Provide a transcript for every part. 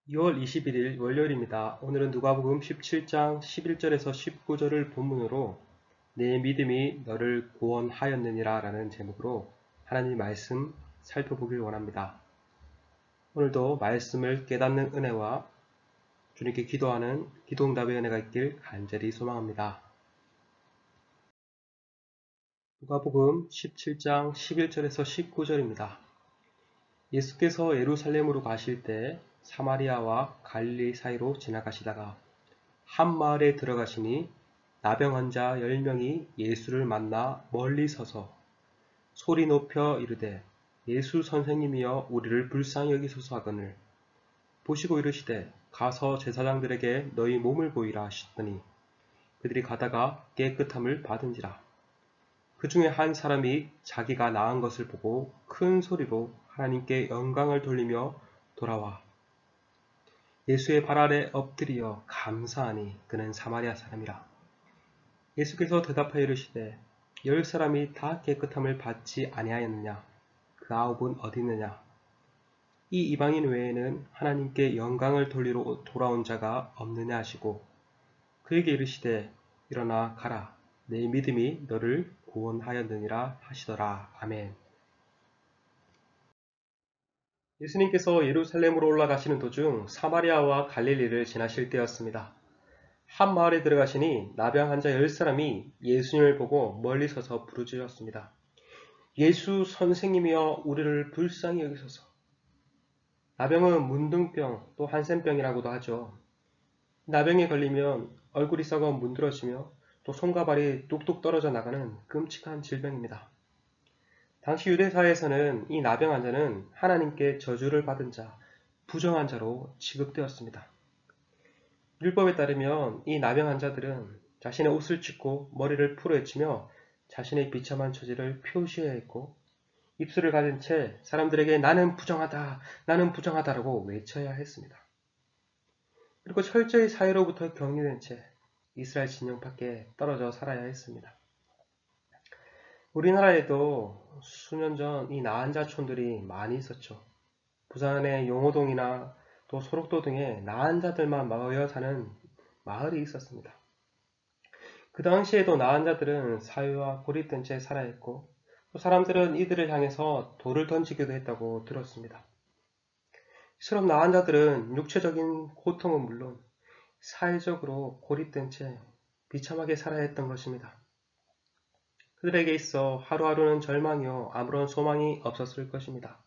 2월 21일 월요일입니다. 오늘은 누가복음 17장 11절에서 19절을 본문으로 내 믿음이 너를 구원하였느니라 라는 제목으로 하나님 말씀 살펴보길 원합니다. 오늘도 말씀을 깨닫는 은혜와 주님께 기도하는 기도응답의 은혜가 있길 간절히 소망합니다. 누가복음 17장 11절에서 19절입니다. 예수께서 예루살렘으로 가실 때 사마리아와 갈릴리 사이로 지나가시다가 한 마을에 들어가시니 나병 환자 10명이 예수를 만나 멀리 서서 소리 높여 이르되 예수 선생님이여 우리를 불쌍히 여기소서 하거늘 보시고 이르시되 가서 제사장들에게 너희 몸을 보이라 하셨더니 그들이 가다가 깨끗함을 받은지라. 그 중에 한 사람이 자기가 나은 것을 보고 큰 소리로 하나님께 영광을 돌리며 돌아와 예수의 발 아래 엎드려 감사하니 그는 사마리아 사람이라. 예수께서 대답하여 이르시되 10사람이 다 깨끗함을 받지 아니하였느냐? 그 9은 어디 있느냐? 이 이방인 외에는 하나님께 영광을 돌리러 돌아온 자가 없느냐 하시고 그에게 이르시되 일어나 가라. 내 믿음이 너를 구원하였느니라 하시더라. 아멘. 예수님께서 예루살렘으로 올라가시는 도중 사마리아와 갈릴리를 지나실 때였습니다. 한 마을에 들어가시니 나병 환자 10사람이 예수님을 보고 멀리 서서 부르짖었습니다. 예수 선생님이여 우리를 불쌍히 여기소서. 나병은 문둥병 또 한센병이라고도 하죠. 나병에 걸리면 얼굴이 썩어 문드러지며 또 손과 발이 뚝뚝 떨어져 나가는 끔찍한 질병입니다. 당시 유대사회에서는 이 나병 환자는 하나님께 저주를 받은 자, 부정한 자로 취급되었습니다. 율법에 따르면 이 나병 환자들은 자신의 옷을 찢고 머리를 풀어헤치며 자신의 비참한 처지를 표시해야 했고 입술을 가진 채 사람들에게 나는 부정하다, 나는 부정하다라고 외쳐야 했습니다. 그리고 철저히 사회로부터 격리된 채 이스라엘 진영 밖에 떨어져 살아야 했습니다. 우리나라에도 수년 전 이 나환자촌들이 많이 있었죠. 부산의 용호동이나 또 소록도 등의 나환자들만 모여 사는 마을이 있었습니다. 그 당시에도 나환자들은 사회와 고립된 채 살아야 했고 또 사람들은 이들을 향해서 돌을 던지기도 했다고 들었습니다. 이처럼 나환자들은 육체적인 고통은 물론 사회적으로 고립된 채 비참하게 살아야 했던 것입니다. 그들에게 있어 하루하루는 절망이요 아무런 소망이 없었을 것입니다.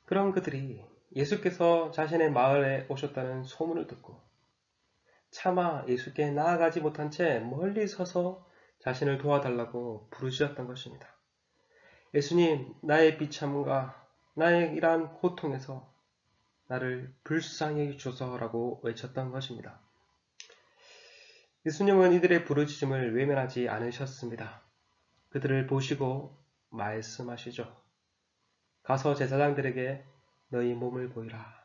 그런 그들이 예수께서 자신의 마을에 오셨다는 소문을 듣고 차마 예수께 나아가지 못한 채 멀리 서서 자신을 도와달라고 부르짖었던 것입니다. 예수님, 나의 비참과 나의 이러한 고통에서 나를 불쌍히 여기소서라고 외쳤던 것입니다. 예수님은 이들의 부르짖음을 외면하지 않으셨습니다. 그들을 보시고 말씀하시죠. 가서 제사장들에게 너희 몸을 보이라.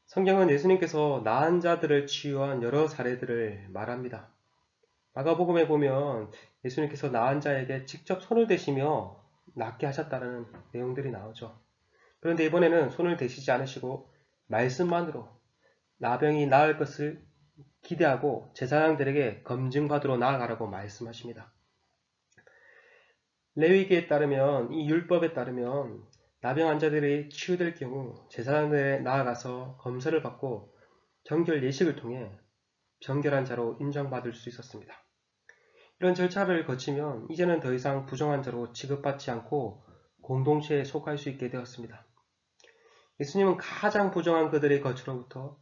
성경은 예수님께서 나은 자들을 치유한 여러 사례들을 말합니다. 마가복음에 보면 예수님께서 나은 자에게 직접 손을 대시며 낫게 하셨다는 내용들이 나오죠. 그런데 이번에는 손을 대시지 않으시고 말씀만으로 나병이 나을 것을 기대하고 제사장들에게 검증받으러 나아가라고 말씀하십니다. 레위기에 따르면 이 율법에 따르면 나병 환자들이 치유될 경우 제사장들에 나아가서 검사를 받고 정결 예식을 통해 정결한 자로 인정받을 수 있었습니다. 이런 절차를 거치면 이제는 더 이상 부정한 자로 취급받지 않고 공동체에 속할 수 있게 되었습니다. 예수님은 가장 부정한 그들의 거처로부터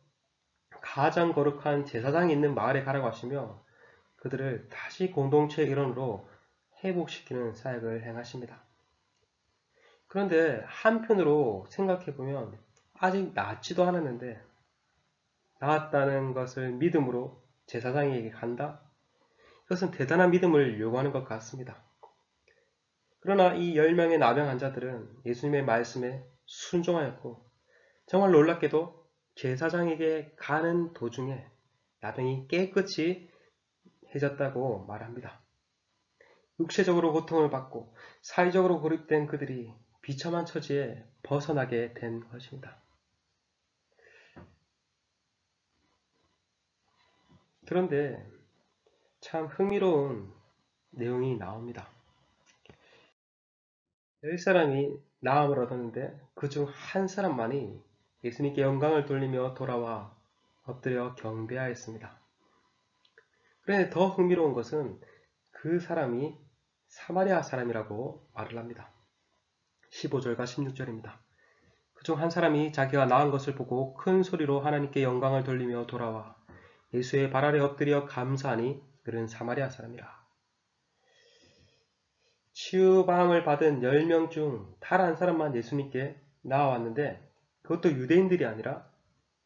가장 거룩한 제사장이 있는 마을에 가라고 하시며 그들을 다시 공동체의 일원으로 회복시키는 사역을 행하십니다. 그런데 한편으로 생각해보면 아직 낫지도 않았는데 나았다는 것을 믿음으로 제사장에게 간다? 이것은 대단한 믿음을 요구하는 것 같습니다. 그러나 이 10명의 나병 환자들은 예수님의 말씀에 순종하였고 정말 놀랍게도 제사장에게 가는 도중에 나병이 깨끗이 해졌다고 말합니다. 육체적으로 고통을 받고 사회적으로 고립된 그들이 비참한 처지에 벗어나게 된 것입니다. 그런데 참 흥미로운 내용이 나옵니다. 10사람이 나음을 얻었는데 그중 한 사람만이 예수님께 영광을 돌리며 돌아와 엎드려 경배하였습니다. 그런데 더 흥미로운 것은 그 사람이 사마리아 사람이라고 말을 합니다. 15절과 16절입니다. 그중 한 사람이 자기가 나은 것을 보고 큰 소리로 하나님께 영광을 돌리며 돌아와 예수의 발 아래 엎드려 감사하니 그는 사마리아 사람이라. 치유방을 받은 10명 중 단 한 사람만 예수님께 나와왔는데 그것도 유대인들이 아니라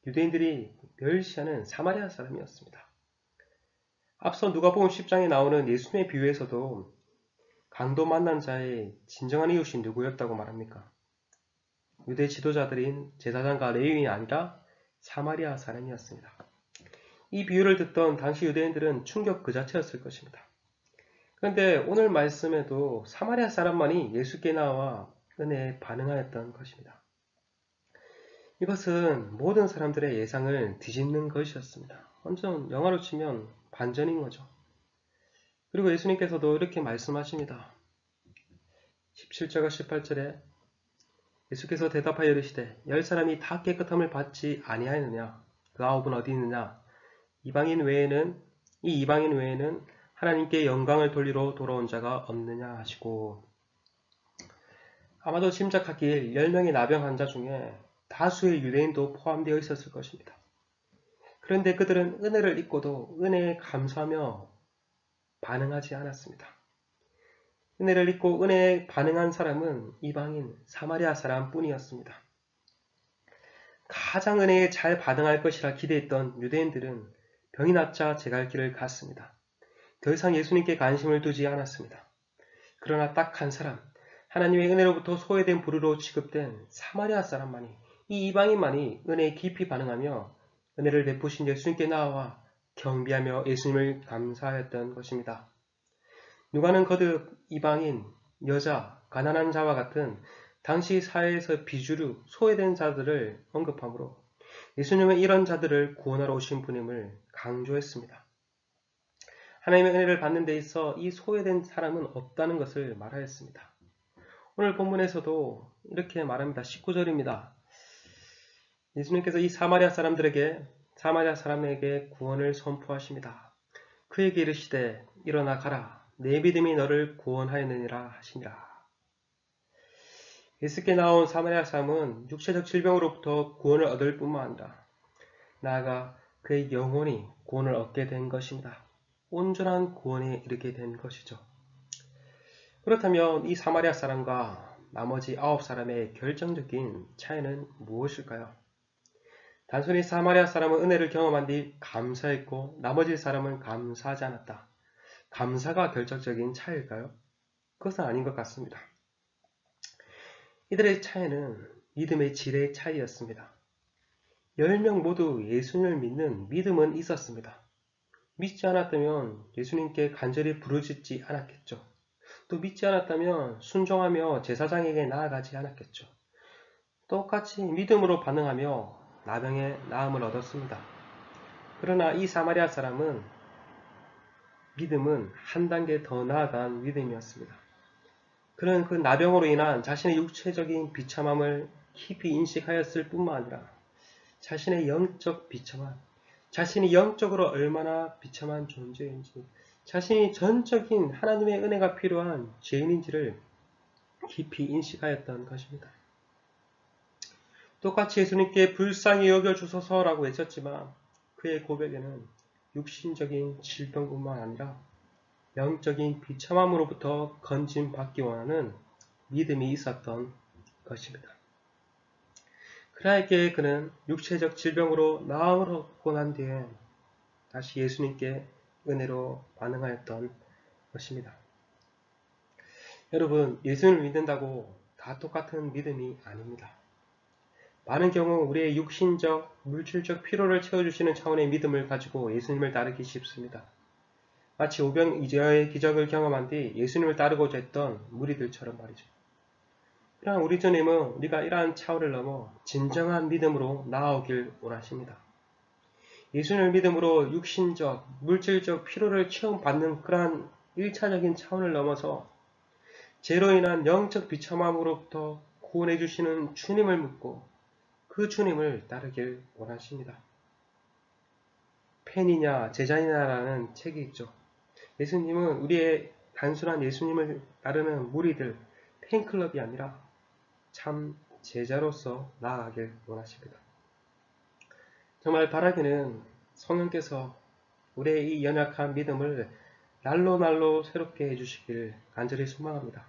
유대인들이 멸시하는 사마리아 사람이었습니다. 앞서 누가복음 10장에 나오는 예수님의 비유에서도 강도 만난 자의 진정한 이웃이 누구였다고 말합니까? 유대 지도자들인 제사장과 레위인이 아니라 사마리아 사람이었습니다. 이 비유를 듣던 당시 유대인들은 충격 그 자체였을 것입니다. 그런데 오늘 말씀에도 사마리아 사람만이 예수께 나와 은혜에 반응하였던 것입니다. 이것은 모든 사람들의 예상을 뒤집는 것이었습니다. 완전 영화로 치면 반전인 거죠. 그리고 예수님께서도 이렇게 말씀하십니다. 17절과 18절에 예수께서 대답하여 이르시되 10사람이 다 깨끗함을 받지 아니하였느냐? 그 9은 어디 있느냐? 이 이방인 외에는 하나님께 영광을 돌리러 돌아온 자가 없느냐 하시고, 아마도 짐작하길 10명의 나병 환자 중에 다수의 유대인도 포함되어 있었을 것입니다. 그런데 그들은 은혜를 잊고도 은혜에 감사하며 반응하지 않았습니다. 은혜를 잊고 은혜에 반응한 사람은 이방인 사마리아 사람뿐이었습니다. 가장 은혜에 잘 반응할 것이라 기대했던 유대인들은 병이 낫자 제 갈 길을 갔습니다. 더 이상 예수님께 관심을 두지 않았습니다. 그러나 딱 한 사람, 하나님의 은혜로부터 소외된 부류로 취급된 사마리아 사람만이, 이 이방인만이 은혜에 깊이 반응하며 은혜를 베푸신 예수님께 나와 경배하며 예수님을 감사하였던 것입니다. 누가는 거듭 이방인, 여자, 가난한 자와 같은 당시 사회에서 비주류, 소외된 자들을 언급하므로 예수님은 이런 자들을 구원하러 오신 분임을 강조했습니다. 하나님의 은혜를 받는 데 있어 이 소외된 사람은 없다는 것을 말하였습니다. 오늘 본문에서도 이렇게 말합니다. 19절입니다. 예수님께서 이 사마리아 사람에게 구원을 선포하십니다. 그에게 이르시되 일어나 가라. 내 믿음이 너를 구원하였느니라 하시니라. 예수께 나온 사마리아 사람은 육체적 질병으로부터 구원을 얻을 뿐만 아니라 나아가 그의 영혼이 구원을 얻게 된 것입니다. 온전한 구원에 이르게 된 것이죠. 그렇다면 이 사마리아 사람과 나머지 9사람의 결정적인 차이는 무엇일까요? 단순히 사마리아 사람은 은혜를 경험한 뒤 감사했고 나머지 사람은 감사하지 않았다. 감사가 결정적인 차이일까요? 그것은 아닌 것 같습니다. 이들의 차이는 믿음의 질의 차이였습니다. 10명 모두 예수님을 믿는 믿음은 있었습니다. 믿지 않았다면 예수님께 간절히 부르짖지 않았겠죠. 또 믿지 않았다면 순종하며 제사장에게 나아가지 않았겠죠. 똑같이 믿음으로 반응하며 나병의 나음을 얻었습니다. 그러나 이 사마리아 사람은 믿음은 한 단계 더 나아간 믿음이었습니다. 그는 그 나병으로 인한 자신의 육체적인 비참함을 깊이 인식하였을 뿐만 아니라 자신의 영적 비참함, 자신이 영적으로 얼마나 비참한 존재인지, 자신이 전적인 하나님의 은혜가 필요한 죄인인지를 깊이 인식하였던 것입니다. 똑같이 예수님께 불쌍히 여겨주소서라고 외쳤지만 그의 고백에는 육신적인 질병뿐만 아니라 영적인 비참함으로부터 건짐받기 원하는 믿음이 있었던 것입니다. 그러하기에 그는 육체적 질병으로 나음을 얻고 난 뒤에 다시 예수님께 은혜로 반응하였던 것입니다. 여러분, 예수님을 믿는다고 다 똑같은 믿음이 아닙니다. 많은 경우 우리의 육신적, 물질적 필요를 채워주시는 차원의 믿음을 가지고 예수님을 따르기 쉽습니다. 마치 오병이어의 기적을 경험한 뒤 예수님을 따르고자 했던 무리들처럼 말이죠. 그러나 우리 주님은 우리가 이러한 차원을 넘어 진정한 믿음으로 나아오길 원하십니다. 예수님을 믿음으로 육신적, 물질적 필요를 체험받는 그러한 1차적인 차원을 넘어서 죄로 인한 영적 비참함으로부터 구원해 주시는 주님을 믿고 그 주님을 따르길 원하십니다. 팬이냐 제자냐라는 책이 있죠. 예수님은 우리의 단순한 예수님을 따르는 무리들, 팬클럽이 아니라 참 제자로서 나아가길 원하십니다. 정말 바라기는 성령께서 우리의 이 연약한 믿음을 날로 새롭게 해주시길 간절히 소망합니다.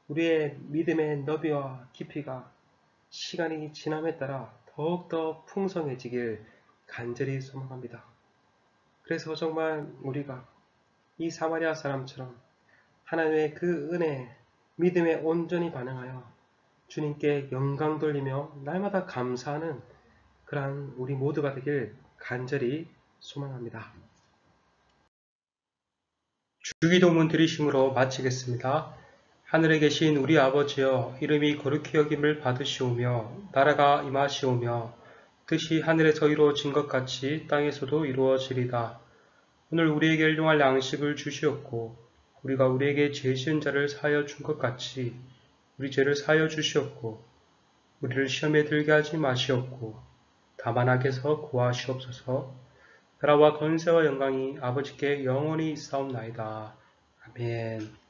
우리의 믿음의 너비와 깊이가 시간이 지남에 따라 더욱더 풍성해지길 간절히 소망합니다. 그래서 정말 우리가 이 사마리아 사람처럼 하나님의 그 은혜, 믿음에 온전히 반응하여 주님께 영광 돌리며 날마다 감사하는 그러한 우리 모두가 되길 간절히 소망합니다. 주기도문 드리심으로 마치겠습니다. 하늘에 계신 우리 아버지여, 이름이 거룩히 여김을 받으시오며 나라가 임하시오며 뜻이 하늘에서 이루어진 것 같이 땅에서도 이루어지리다. 오늘 우리에게 일용할 양식을 주시옵고 우리가 우리에게 죄 지은 자를 사하여 준 것 같이 우리 죄를 사하여 주시옵고 우리를 시험에 들게 하지 마시옵고 다만 악에서 구하시옵소서. 나라와 권세와 영광이 아버지께 영원히 있사옵나이다. 아멘.